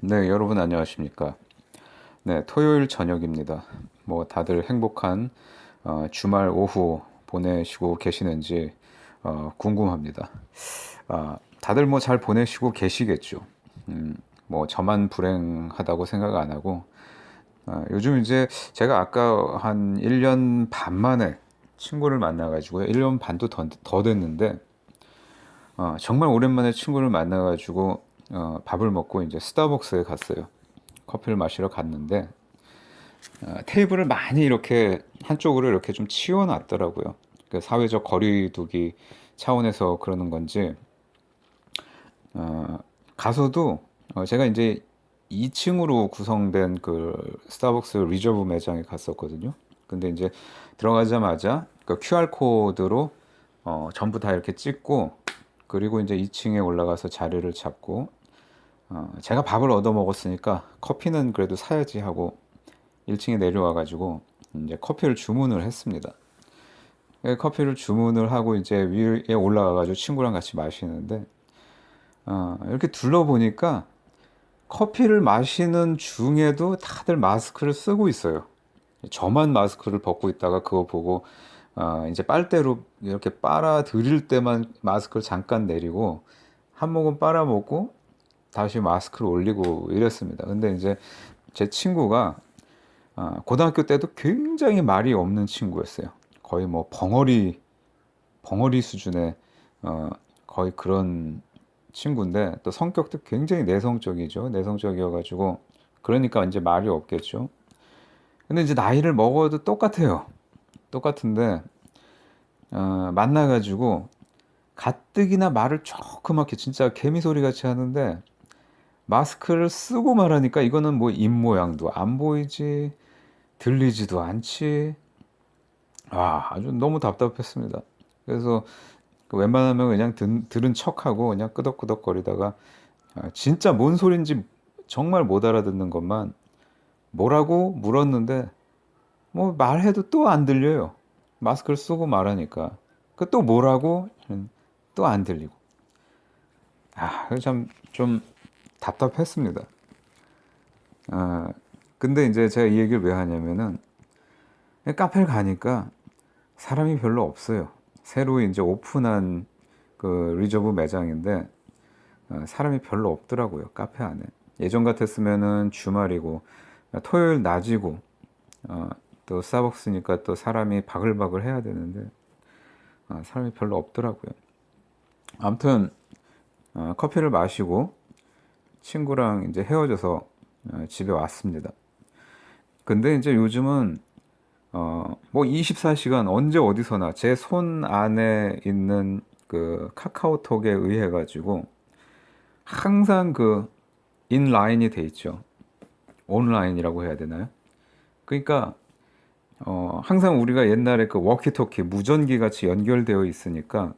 네, 여러분 안녕하십니까? 네, 토요일 저녁입니다. 뭐 다들 행복한 주말 오후 보내시고 계시는지 궁금합니다. 다들 뭐 잘 보내시고 계시겠죠. 뭐 저만 불행하다고 생각 안 하고 요즘 이제 제가 아까 한 1년 반 만에 친구를 만나가지고요. 1년 반도 더 됐는데 정말 오랜만에 친구를 만나가지고 밥을 먹고 이제 스타벅스에 갔어요. 커피를 마시러 갔는데 테이블을 많이 이렇게 한쪽으로 이렇게 좀 치워놨더라고요. 그 사회적 거리두기 차원에서 그러는 건지 가서도 제가 이제 2층으로 구성된 그 스타벅스 리저브 매장에 갔었거든요. 근데 이제 들어가자마자 그 QR 코드로 전부 다 이렇게 찍고 그리고 이제 2층에 올라가서 자리를 잡고 제가 밥을 얻어 먹었으니까 커피는 그래도 사야지 하고 1층에 내려와 가지고 이제 커피를 주문을 했습니다. 커피를 주문을 하고 이제 위에 올라가 가지고 친구랑 같이 마시는데 이렇게 둘러보니까 커피를 마시는 중에도 다들 마스크를 쓰고 있어요. 저만 마스크를 벗고 있다가 그거 보고 이제 빨대로 이렇게 빨아 들일 때만 마스크를 잠깐 내리고 한 모금 빨아 먹고 다시 마스크를 올리고 이랬습니다. 근데 이제 제 친구가 고등학교 때도 굉장히 말이 없는 친구였어요. 거의 뭐 벙어리 수준의 어, 거의 그런 친구인데 또 성격도 굉장히 내성적이죠. 내성적이어가지고 그러니까 이제 말이 없겠죠. 근데 이제 나이를 먹어도 똑같아요. 똑같은데 만나가지고 가뜩이나 말을 조그맣게 진짜 개미 소리 같이 하는데 마스크를 쓰고 말하니까 이거는 뭐 입 모양도 안 보이지 들리지도 않지. 아주 너무 답답했습니다. 그래서 그 웬만하면 그냥 들은 척하고 그냥 끄덕끄덕거리다가 진짜 뭔 소린지 정말 못 알아듣는 것만 뭐라고 물었는데 뭐 말해도 또 안 들려요. 마스크를 쓰고 말하니까. 그 또 뭐라고 또 안 들리고. 그래서 참 좀 답답했습니다. 근데 이제 제가 이 얘기를 왜 하냐면은 카페를 가니까 사람이 별로 없어요. 새로 이제 오픈한 그 리저브 매장인데 사람이 별로 없더라고요. 카페 안에. 예전 같았으면은 주말이고 토요일 낮이고 또 스타벅스니까 또 사람이 바글바글 해야 되는데 사람이 별로 없더라고요. 아무튼 커피를 마시고 친구랑 이제 헤어져서 집에 왔습니다. 근데 이제 요즘은 뭐 24시간 언제 어디서나 제 손 안에 있는 그 카카오톡에 의해 가지고 항상 그 인라인이 돼 있죠. 온라인이라고 해야 되나요? 그러니까 항상 우리가 옛날에 그 워키토키 무전기 같이 연결되어 있으니까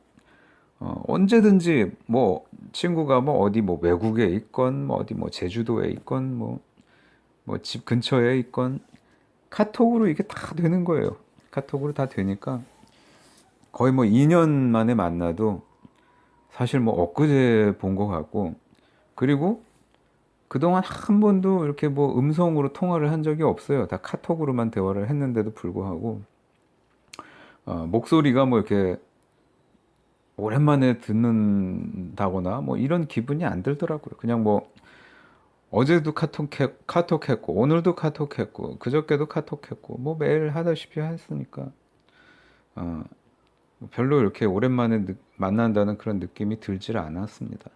언제든지 뭐 친구가 뭐 어디 뭐 외국에 있건 뭐 어디 뭐 제주도에 있건 뭐 집 근처에 있건 카톡으로 이게 다 되는 거예요. 카톡으로 다 되니까 거의 뭐 2년 만에 만나도 사실 뭐 엊그제 본 것 같고 그리고 그동안 한 번도 이렇게 뭐 음성으로 통화를 한 적이 없어요. 다 카톡으로만 대화를 했는데도 불구하고 목소리가 뭐 이렇게 오랜만에 듣는다거나 뭐 이런 기분이 안 들더라고요. 그냥 뭐 어제도 카톡했고 오늘도 카톡했고 그저께도 카톡했고 뭐 매일 하다시피 했으니까 별로 이렇게 오랜만에 만난다는 그런 느낌이 들질 않았습니다.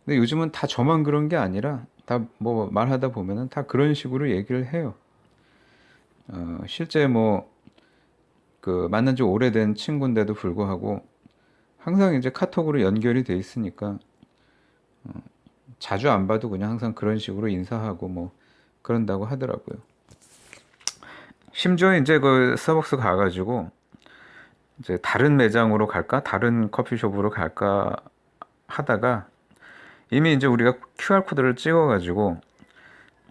근데 요즘은 다 저만 그런 게 아니라 다 뭐 말하다 보면은 다 그런 식으로 얘기를 해요. 실제 뭐 그 만난 지 오래된 친구인데도 불구하고 항상 이제 카톡으로 연결이 돼 있으니까 자주 안 봐도 그냥 항상 그런 식으로 인사하고 뭐 그런다고 하더라고요. 심지어 이제 그 스타벅스 가가지고 이제 다른 매장으로 갈까? 다른 커피숍으로 갈까? 하다가 이미 이제 우리가 QR코드를 찍어가지고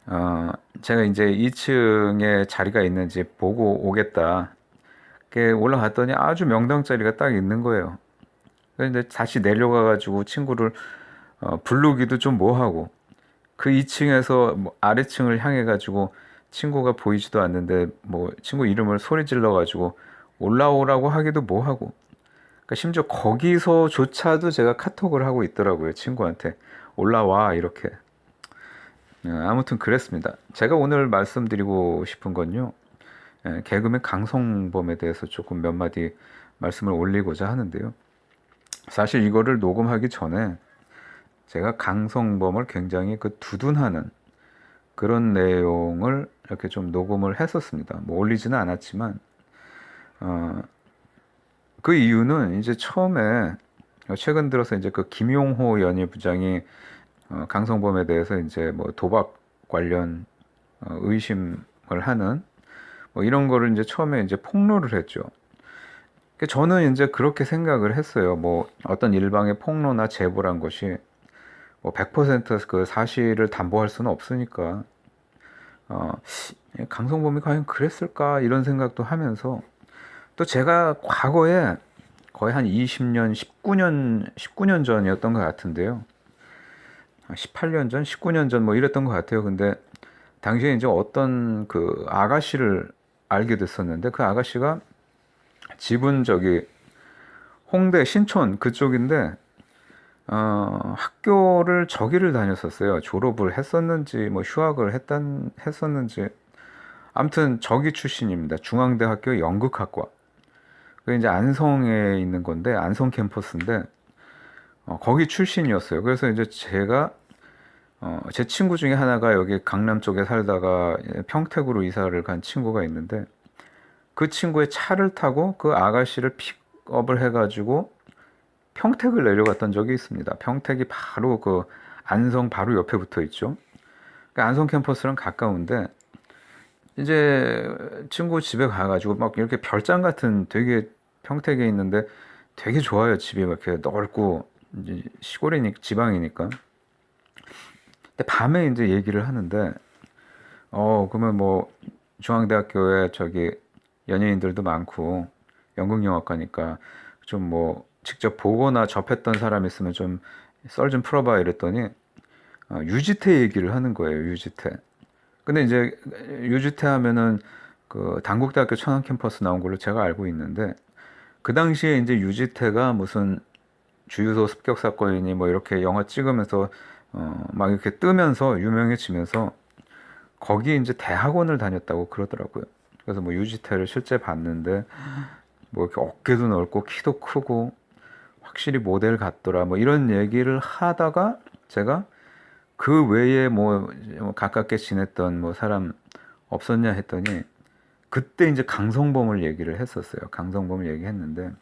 어, 제가 이제 2층에 자리가 있는지 보고 오겠다. 이렇게 올라갔더니 아주 명당 자리가 딱 있는 거예요. 그런데 다시 내려가가지고 친구를 부르기도 좀 뭐하고 그 2층에서 뭐 아래층을 향해 가지고 친구가 보이지도 않는데 뭐 친구 이름을 소리 질러 가지고 올라오라고 하기도 뭐하고, 그러니까 심지어 거기서조차도 제가 카톡을 하고 있더라고요, 친구한테. 올라와 이렇게. 아무튼 그랬습니다. 제가 오늘 말씀드리고 싶은 건요, 개그맨 강성범에 대해서 조금 몇 마디 말씀을 올리고자 하는데요. 사실 이거를 녹음하기 전에 제가 강성범을 굉장히 그 두둔하는 그런 내용을 이렇게 좀 녹음을 했었습니다. 뭐 올리지는 않았지만, 어, 그 이유는 이제 처음에 최근 들어서 이제 그 김용호 연예부장이 강성범에 대해서 이제 뭐 도박 관련 의심을 하는 뭐 이런 거를 이제 처음에 이제 폭로를 했죠. 그러니까 저는 이제 그렇게 생각을 했어요. 뭐 어떤 일방의 폭로나 제보란 것이 뭐 100%그 사실을 담보할 수는 없으니까 어, 강성범이 과연 그랬을까 이런 생각도 하면서, 또 제가 과거에 거의 한 20년, 19년 전이었던 것 같은데요. 18년 전, 19년 전 뭐 이랬던 것 같아요. 근데 당시에 이제 어떤 그 아가씨를 알게 됐었는데, 그 아가씨가 집은 저기 홍대 신촌 그쪽인데 학교를 저기를 다녔었어요. 졸업을 했었는지 뭐 휴학을 했었는지 아무튼 저기 출신입니다. 중앙대학교 연극학과. 그 이제 안성에 있는 건데, 안성 캠퍼스인데 거기 출신이었어요. 그래서 이제 제가 제 친구 중에 하나가 여기 강남 쪽에 살다가 평택으로 이사를 간 친구가 있는데, 그 친구의 차를 타고 그 아가씨를 픽업을 해가지고 평택을 내려갔던 적이 있습니다. 평택이 바로 그 안성 바로 옆에 붙어 있죠. 그 안성 캠퍼스랑 가까운데, 이제 친구 집에 가가지고 막 이렇게 별장 같은, 되게 평택에 있는데 되게 좋아요. 집이 막 이렇게 넓고 이제 시골이니까, 지방이니까. 근데 밤에 이제 얘기를 하는데 그러면 뭐 중앙대학교에 저기 연예인들도 많고 연극영화과니까 좀 뭐 직접 보거나 접했던 사람 있으면 좀 썰 좀 풀어봐 이랬더니 유지태 얘기를 하는 거예요. 유지태. 근데 이제 유지태 하면은 그 단국대학교 천안 캠퍼스 나온 걸로 제가 알고 있는데, 그 당시에 이제 유지태가 무슨 주유소 습격 사건이니 뭐 이렇게 영화 찍으면서 막 이렇게 뜨면서 유명해지면서 거기 이제 대학원을 다녔다고 그러더라고요. 그래서 뭐 유지태를 실제 봤는데 뭐 이렇게 어깨도 넓고 키도 크고 확실히 모델 같더라 뭐 이런 얘기를 하다가, 제가 그 외에 뭐 가깝게 지냈던 뭐 사람 없었냐 했더니 그때 이제 강성범을 얘기를 했었어요. 강성범을 얘기했는데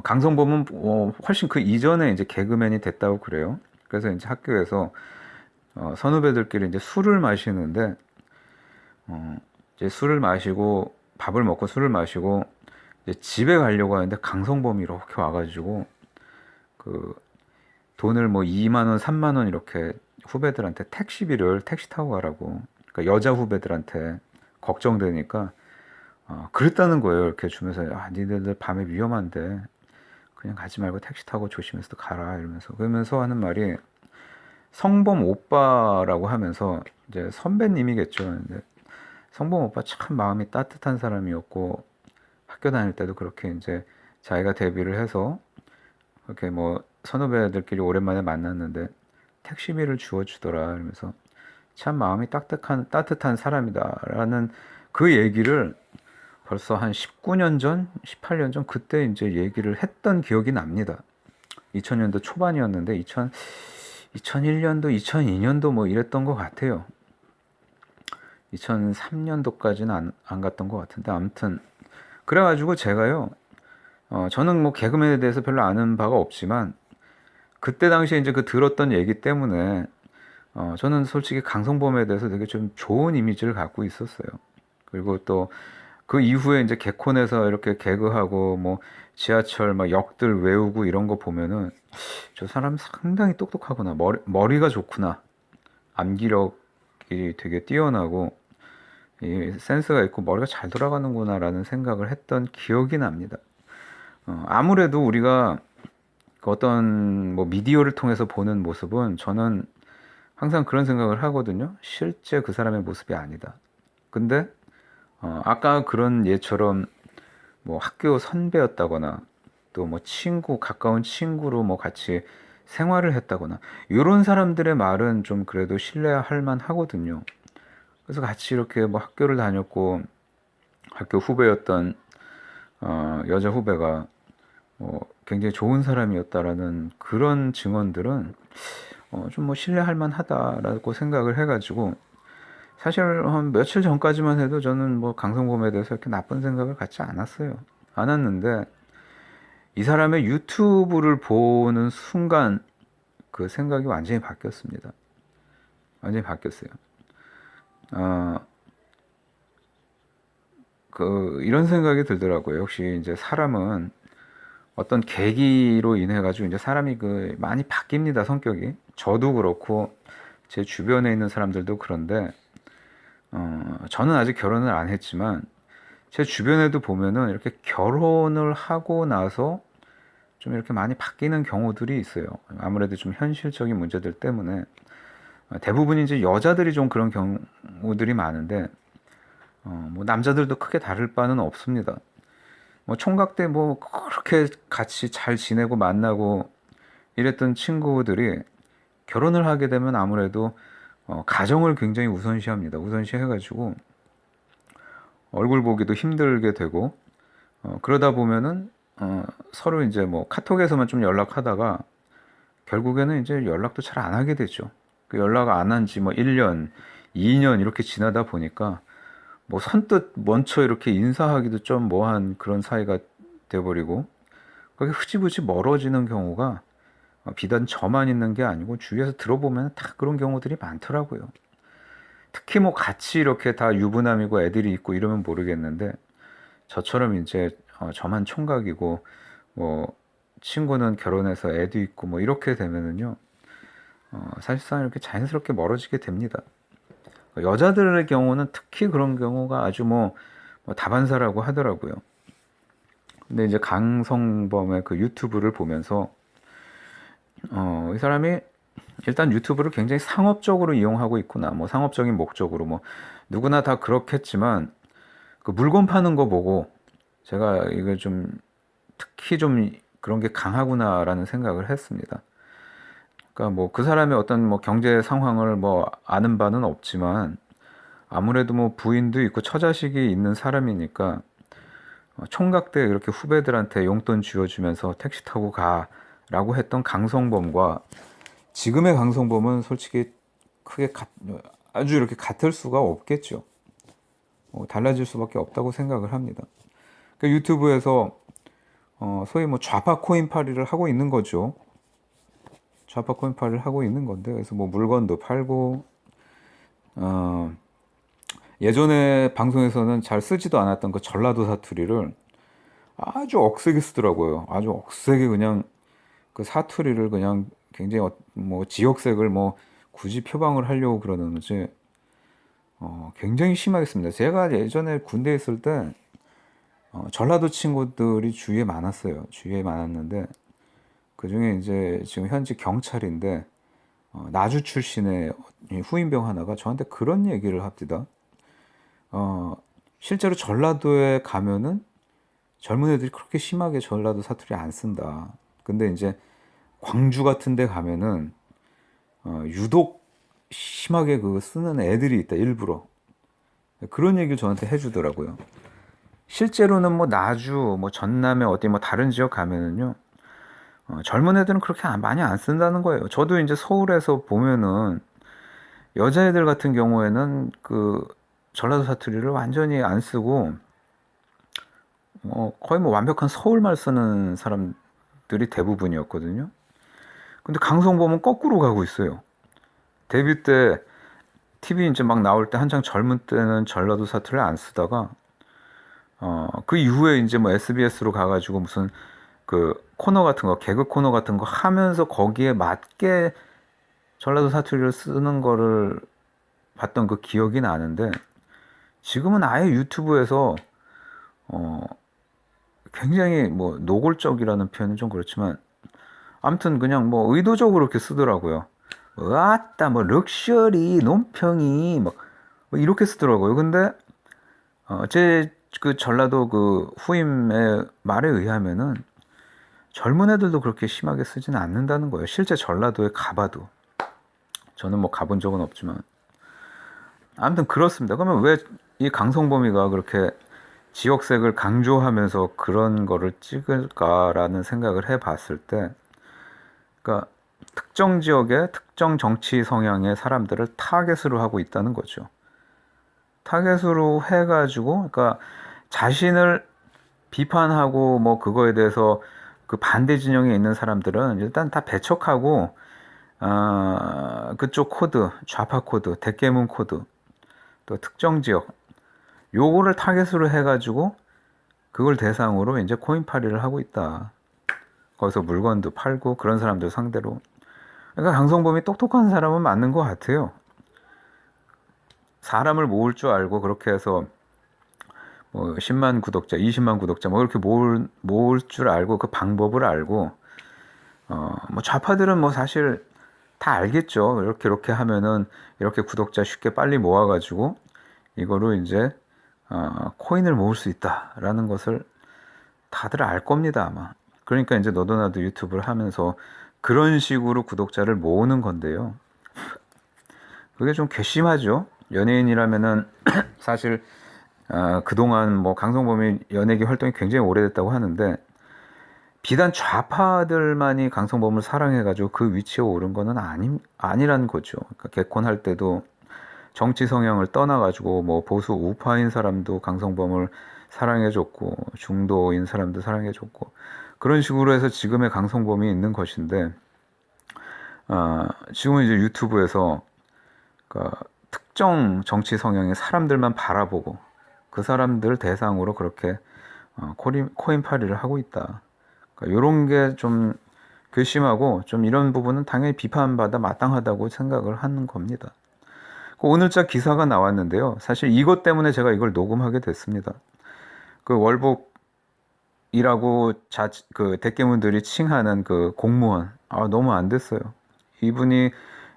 강성범은 훨씬 그 이전에 이제 개그맨이 됐다고 그래요. 그래서 이제 학교에서 선후배들끼리 이제 술을 마시는데 이제 술을 마시고 밥을 먹고 술을 마시고 이제 집에 가려고 하는데 강성범이 이렇게 와가지고 그 돈을 뭐 2만 원, 3만 원 이렇게 후배들한테 택시비를 택시 타고 가라고. 그러니까 여자 후배들한테 걱정되니까 그랬다는 거예요. 이렇게 주면서 니들 밤에 위험한데 그냥 가지 말고 택시 타고 조심해서 가라 이러면서, 그러면서 하는 말이 성범 오빠라고 하면서, 이제 선배님이겠죠. 근데 성범 오빠 참 마음이 따뜻한 사람이었고 학교 다닐 때도 그렇게 이제 자기가 데뷔를 해서 이렇게 뭐 선후배들끼리 오랜만에 만났는데 택시비를 주어주더라 이러면서 참 마음이 따뜻한 사람이다라는 그 얘기를 벌써 한 19년 전, 18년 전 그때 이제 얘기를 했던 기억이 납니다. 2000년도 초반이었는데 2001년도, 2002년도 뭐 이랬던 것 같아요. 2003년도까지는 안 갔던 것 같은데, 아무튼 그래가지고 제가요, 저는 뭐 개그맨에 대해서 별로 아는 바가 없지만 그때 당시에 이제 그 들었던 얘기 때문에 저는 솔직히 강성범에 대해서 되게 좀 좋은 이미지를 갖고 있었어요. 그리고 또 그 이후에 이제 개콘에서 이렇게 개그하고 뭐 지하철 막 역들 외우고 이런 거 보면은 저 사람 상당히 똑똑하구나. 머리가 좋구나. 암기력이 되게 뛰어나고 이 센스가 있고 머리가 잘 돌아가는구나라는 생각을 했던 기억이 납니다. 아무래도 우리가 그 어떤 뭐 미디어를 통해서 보는 모습은 저는 항상 그런 생각을 하거든요. 실제 그 사람의 모습이 아니다. 근데 아까 그런 예처럼 뭐 학교 선배였다거나 또 뭐 친구, 가까운 친구로 뭐 같이 생활을 했다거나 이런 사람들의 말은 좀 그래도 신뢰할 만하거든요. 그래서 같이 이렇게 뭐 학교를 다녔고 학교 후배였던 여자 후배가 굉장히 좋은 사람이었다라는 그런 증언들은 좀 뭐 신뢰할 만하다라고 생각을 해가지고 사실 한 며칠 전까지만 해도 저는 뭐 강성범에 대해서 이렇게 나쁜 생각을 갖지 않았어요. 않았는데 이 사람의 유튜브를 보는 순간 그 생각이 완전히 바뀌었습니다. 완전히 바뀌었어요. 어, 이런 생각이 들더라고요. 역시 이제 사람은 어떤 계기로 인해 가지고 이제 사람이 많이 바뀝니다, 성격이. 저도 그렇고 제 주변에 있는 사람들도 그런데 저는 아직 결혼을 안 했지만 제 주변에도 보면은 이렇게 결혼을 하고 나서 좀 이렇게 많이 바뀌는 경우들이 있어요. 아무래도 좀 현실적인 문제들 때문에 대부분 이제 여자들이 좀 그런 경우들이 많은데 뭐 남자들도 크게 다를 바는 없습니다. 뭐 총각 때 뭐 그렇게 같이 잘 지내고 만나고 이랬던 친구들이 결혼을 하게 되면 아무래도 가정을 굉장히 우선시합니다. 우선시해가지고 얼굴 보기도 힘들게 되고 그러다 보면은 서로 이제 뭐 카톡에서만 좀 연락하다가 결국에는 이제 연락도 잘 안 하게 되죠. 그 연락 안 한 지 뭐 1년, 2년 이렇게 지나다 보니까 뭐 선뜻 먼저 이렇게 인사하기도 좀 뭐한 그런 사이가 돼버리고 그게 흐지부지 멀어지는 경우가 비단 저만 있는 게 아니고 주위에서 들어보면 다 그런 경우들이 많더라고요. 특히 뭐 같이 이렇게 다 유부남이고 애들이 있고 이러면 모르겠는데 저처럼 이제 저만 총각이고 뭐 친구는 결혼해서 애도 있고 뭐 이렇게 되면은요 사실상 이렇게 자연스럽게 멀어지게 됩니다. 여자들의 경우는 특히 그런 경우가 아주 뭐 다반사라고 하더라고요. 근데 이제 강성범의 그 유튜브를 보면서 이 사람이 일단 유튜브를 굉장히 상업적으로 이용하고 있구나. 뭐 상업적인 목적으로 뭐 누구나 다 그렇겠지만 그 물건 파는 거 보고 제가 이걸 좀 특히 좀 그런 게 강하구나라는 생각을 했습니다. 그러니까 뭐 그 사람의 어떤 뭐 경제 상황을 뭐 아는 바는 없지만 아무래도 뭐 부인도 있고 처자식이 있는 사람이니까 총각 때 이렇게 후배들한테 용돈 쥐어주면서 택시 타고 가라고 했던 강성범과 지금의 강성범은 솔직히 크게 아주 이렇게 같을 수가 없겠죠. 달라질 수밖에 없다고 생각을 합니다. 그러니까 유튜브에서 소위 뭐 좌파 코인팔이를 하고 있는 거죠. 좌파 코인팔이를 하고 있는 건데 그래서 뭐 물건도 팔고 예전에 방송에서는 잘 쓰지도 않았던 그 전라도 사투리를 아주 억세게 쓰더라고요. 아주 억세게 그냥 그 사투리를 그냥 굉장히 뭐 지역색을 뭐 굳이 표방을 하려고 그러는지 굉장히 심하게 씁니다. 제가 예전에 군대에 있을 때 전라도 친구들이 주위에 많았어요. 주위에 많았는데 그 중에 이제 지금 현직 경찰인데 나주 출신의 후임병 하나가 저한테 그런 얘기를 합니다. 실제로 전라도에 가면은 젊은 애들이 그렇게 심하게 전라도 사투리 안 쓴다. 근데 이제 광주 같은 데 가면은 유독 심하게 그 쓰는 애들이 있다. 일부러. 그런 얘기를 저한테 해주더라고요. 실제로는 뭐 나주, 뭐 전남에 어디 뭐 다른 지역 가면은요. 젊은 애들은 그렇게 많이 안 쓴다는 거예요. 저도 이제 서울에서 보면은 여자애들 같은 경우에는 그 전라도 사투리를 완전히 안 쓰고 거의 뭐 완벽한 서울말 쓰는 사람들이 대부분이었거든요. 근데 강성범은 거꾸로 가고 있어요. 데뷔 때 TV 이제 막 나올 때 한창 젊은 때는 전라도 사투리를 안 쓰다가 그 이후에 이제 뭐 SBS로 가가지고 무슨 그 코너 같은 거 개그 코너 같은 거 하면서 거기에 맞게 전라도 사투리를 쓰는 거를 봤던 그 기억이 나는데 지금은 아예 유튜브에서 굉장히 뭐 노골적이라는 표현은 좀 그렇지만 아무튼 그냥 뭐 의도적으로 이렇게 쓰더라고요. 아따 뭐 럭셔리 논평이 뭐 이렇게 쓰더라고요. 근데 제 그 전라도 그 후임의 말에 의하면은 젊은 애들도 그렇게 심하게 쓰지는 않는다는 거예요. 실제 전라도에 가봐도. 저는 뭐 가본 적은 없지만. 아무튼 그렇습니다. 그러면 왜 이 강성범이가 그렇게 지역색을 강조하면서 그런 거를 찍을까라는 생각을 해봤을 때, 그러니까 특정 지역의 특정 정치 성향의 사람들을 타겟으로 하고 있다는 거죠. 타겟으로 해가지고, 그러니까 자신을 비판하고 뭐 그거에 대해서 그 반대 진영에 있는 사람들은 일단 다 배척하고, 그쪽 코드, 좌파 코드, 대깨문 코드, 또 특정 지역, 요거를 타겟으로 해가지고 그걸 대상으로 이제 코인팔이를 하고 있다. 거기서 물건도 팔고 그런 사람들 상대로. 그러니까 강성범이 똑똑한 사람은 맞는 것 같아요. 사람을 모을 줄 알고 그렇게 해서 뭐 10만 구독자, 20만 구독자 뭐 이렇게 모을 줄 알고 그 방법을 알고 뭐 좌파들은 뭐 사실 다 알겠죠. 이렇게 하면은 이렇게 구독자 쉽게 빨리 모아가지고 이거로 이제 코인을 모을 수 있다라는 것을 다들 알 겁니다 아마. 그러니까 이제 너도 나도 유튜브를 하면서 그런 식으로 구독자를 모으는 건데요. 그게 좀 괘씸하죠. 연예인이라면은 사실 그동안 뭐 강성범이 연예계 활동이 굉장히 오래됐다고 하는데 비단 좌파들만이 강성범을 사랑해가지고 그 위치에 오른 거는 아니라는 거죠. 그러니까 개콘할 때도 정치 성향을 떠나가지고 뭐 보수 우파인 사람도 강성범을 사랑해줬고 중도인 사람도 사랑해줬고 그런 식으로 해서 지금의 강성범이 있는 것인데 지금은 이제 유튜브에서 그러니까 특정 정치 성향의 사람들만 바라보고 그 사람들 대상으로 그렇게 코인팔이를 하고 있다. 그러니까 이런 게 좀 괘씸하고 좀 이런 부분은 당연히 비판받아 마땅하다고 생각을 하는 겁니다. 그 오늘자 기사가 나왔는데요. 사실 이것 때문에 제가 이걸 녹음하게 됐습니다. 그 월북이라고 그 대깨문들이 칭하는 그 공무원, 너무 안 됐어요. 이분이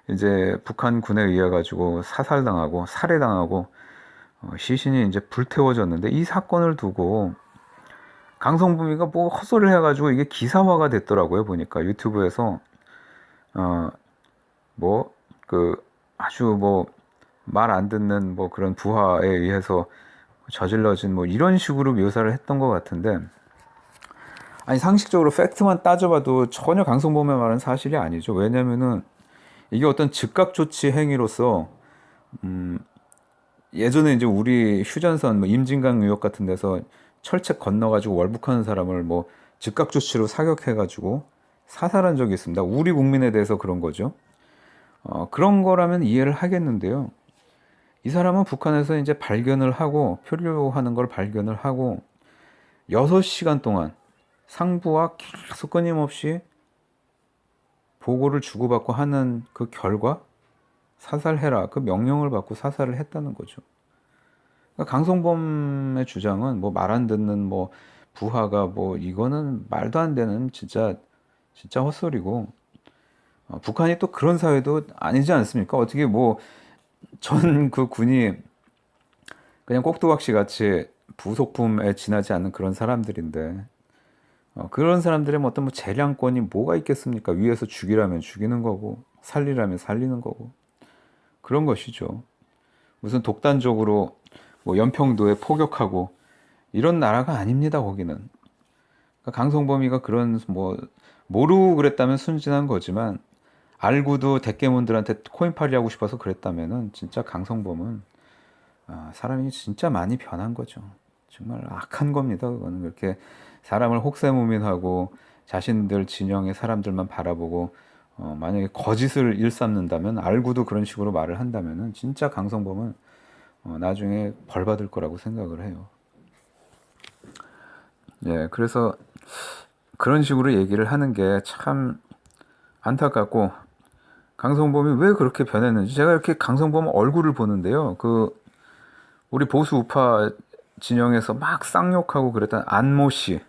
이제 북한 군에 의해 가지고 사살당하고 살해당하고 시신이 이제 불태워졌는데 이 사건을 두고 강성범이가 뭐 헛소리를 해가지고 이게 기사화가 됐더라고요. 보니까 유튜브에서 뭐 그 아주 뭐 말 안 듣는 뭐 그런 부하에 의해서 저질러진 뭐 이런 식으로 묘사를 했던 것 같은데 아니 상식적으로 팩트만 따져봐도 전혀 강성범의 말은 사실이 아니죠. 왜냐면은 이게 어떤 즉각 조치 행위로서 예전에 이제 우리 휴전선 뭐 임진강 유역 같은 데서 철책 건너가지고 월북하는 사람을 뭐 즉각 조치로 사격해가지고 사살한 적이 있습니다. 우리 국민에 대해서 그런 거죠. 그런 거라면 이해를 하겠는데요. 이 사람은 북한에서 이제 발견을 하고 표류하는 걸 발견을 하고 6시간 동안 상부와 계속 끊임없이 보고를 주고받고 하는 그 결과 사살해라 그 명령을 받고 사살을 했다는 거죠. 그러니까 강성범의 주장은 뭐 말 안 듣는 뭐 부하가 뭐 이거는 말도 안 되는 진짜 헛소리고 북한이 또 그런 사회도 아니지 않습니까? 어떻게 뭐 전 그 군이 그냥 꼭두각시 같이 부속품에 지나지 않는 그런 사람들인데 그런 사람들의 뭐 어떤 뭐 재량권이 뭐가 있겠습니까? 위에서 죽이라면 죽이는 거고 살리라면 살리는 거고 그런 것이죠. 무슨 독단적으로 뭐 연평도에 포격하고 이런 나라가 아닙니다. 거기는. 그러니까 강성범이가 그런 뭐 모르고 그랬다면 순진한 거지만 알고도 대깨문들한테 코인팔이 하고 싶어서 그랬다면은 진짜 강성범은 사람이 진짜 많이 변한 거죠. 정말 악한 겁니다. 그거는 그렇게 사람을 혹세무민하고 자신들 진영의 사람들만 바라보고 만약에 거짓을 일삼는다면 알고도 그런 식으로 말을 한다면은 진짜 강성범은 나중에 벌 받을 거라고 생각을 해요. 예, 그래서 그런 식으로 얘기를 하는 게 참 안타깝고 강성범이 왜 그렇게 변했는지 제가 이렇게 강성범 얼굴을 보는데요. 그 우리 보수 우파 진영에서 막 쌍욕하고 그랬던 안모 씨.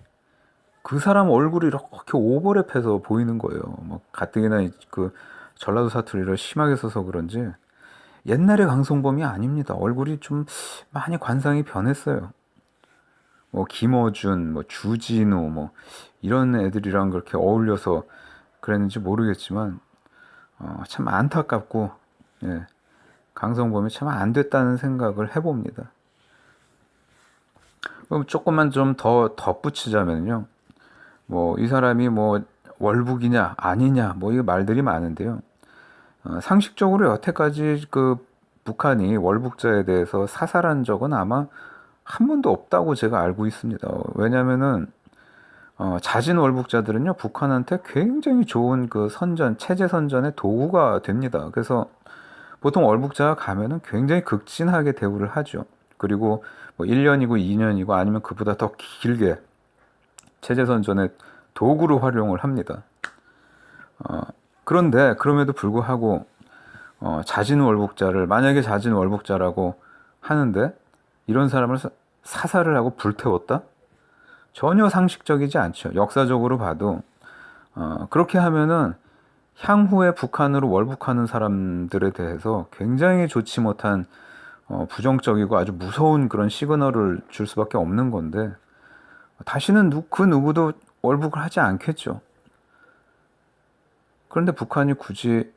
그 사람 얼굴이 이렇게 오버랩해서 보이는 거예요. 뭐 가뜩이나 그 전라도 사투리를 심하게 써서 그런지 옛날의 강성범이 아닙니다. 얼굴이 좀 많이 관상이 변했어요. 뭐 김어준, 뭐 주진우, 뭐 이런 애들이랑 그렇게 어울려서 그랬는지 모르겠지만 참 안타깝고, 예, 강성범이 참 안 됐다는 생각을 해봅니다. 그럼 조금만 좀 더 덧붙이자면요, 뭐 이 사람이 뭐 월북이냐 아니냐 뭐 이 말들이 많은데요. 상식적으로 여태까지 그 북한이 월북자에 대해서 사살한 적은 아마 한 번도 없다고 제가 알고 있습니다. 왜냐면은 자진 월북자들은요 북한한테 굉장히 좋은 그 선전 체제 선전의 도구가 됩니다. 그래서 보통 월북자가 가면은 굉장히 극진하게 대우를 하죠. 그리고 뭐 1년이고 2년이고 아니면 그보다 더 길게 체제 선전의 도구로 활용을 합니다. 그런데 그럼에도 불구하고 자진 월북자를 만약에 자진 월북자라고 하는데 이런 사람을 사살을 하고 불태웠다? 전혀 상식적이지 않죠. 역사적으로 봐도 그렇게 하면은 향후에 북한으로 월북하는 사람들에 대해서 굉장히 좋지 못한 부정적이고 아주 무서운 그런 시그널을 줄 수밖에 없는 건데 다시는 그 누구도 월북을 하지 않겠죠. 그런데 북한이 굳이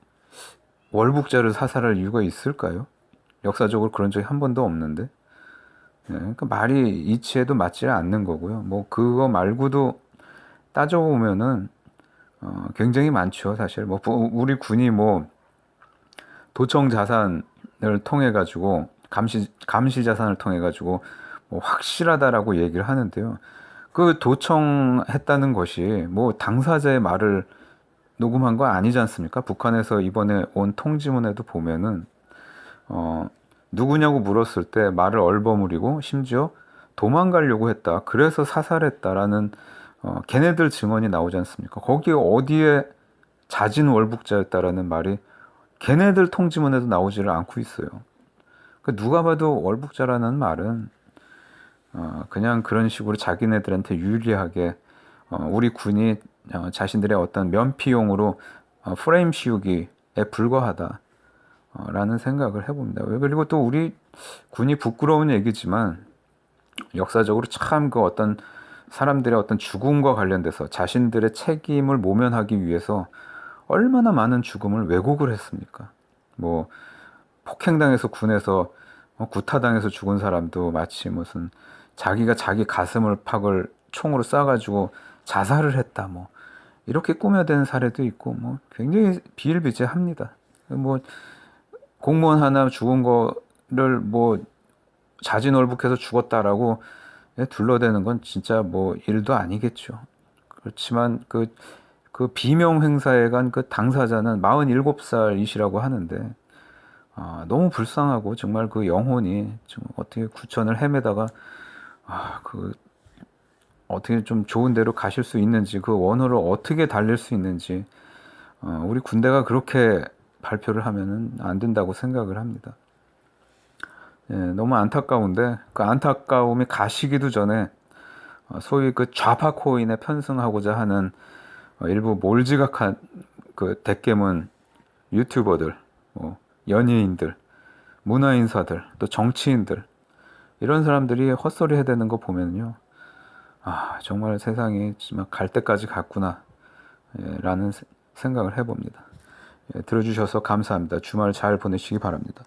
월북자를 사살할 이유가 있을까요? 역사적으로 그런 적이 한 번도 없는데. 네, 그러니까 말이 이치에도 맞지 않는 거고요. 뭐 그거 말고도 따져보면은 굉장히 많죠. 사실 뭐 우리 군이 뭐 도청 자산을 통해 가지고 감시 자산을 통해 가지고 뭐 확실하다라고 얘기를 하는데요. 그 도청했다는 것이 뭐 당사자의 말을 녹음한 거 아니지 않습니까? 북한에서 이번에 온 통지문에도 보면은 누구냐고 물었을 때 말을 얼버무리고 심지어 도망가려고 했다. 그래서 사살했다라는 걔네들 증언이 나오지 않습니까? 거기에 어디에 자진 월북자였다라는 말이 걔네들 통지문에도 나오지를 않고 있어요. 그 누가 봐도 월북자라는 말은 그냥 그런 식으로 자기네들한테 유리하게 우리 군이 자신들의 어떤 면피용으로 프레임 씌우기에 불과하다. 라는 생각을 해봅니다. 그리고 또 우리 군이 부끄러운 얘기지만 역사적으로 참 그 어떤 사람들의 어떤 죽음과 관련돼서 자신들의 책임을 모면하기 위해서 얼마나 많은 죽음을 왜곡을 했습니까? 뭐 폭행당해서 군에서 구타당해서 죽은 사람도 마치 무슨 자기가 자기 가슴을 팍을 총으로 쏴가지고 자살을 했다 뭐 이렇게 꾸며대는 사례도 있고 뭐 굉장히 비일비재합니다. 뭐 공무원 하나 죽은 거를 뭐 자진월북해서 죽었다라고 둘러대는 건 진짜 뭐 일도 아니겠죠. 그렇지만 그 비명 행사에 간 그 당사자는 47살이시라고 하는데 너무 불쌍하고 정말 그 영혼이 좀 어떻게 구천을 헤매다가 그 어떻게 좀 좋은 데로 가실 수 있는지 그 원호를 어떻게 달릴 수 있는지 우리 군대가 그렇게 발표를 하면은 안 된다고 생각을 합니다. 예, 너무 안타까운데 그 안타까움이 가시기도 전에 소위 그 좌파 코인에 편승하고자 하는 일부 몰지각한 그 대깨문 유튜버들, 뭐 연예인들, 문화인사들, 또 정치인들 이런 사람들이 헛소리 해대는 거 보면요, 정말 세상이 정말 갈 때까지 갔구나 라는 생각을 해봅니다. 들어주셔서 감사합니다. 주말 잘 보내시기 바랍니다.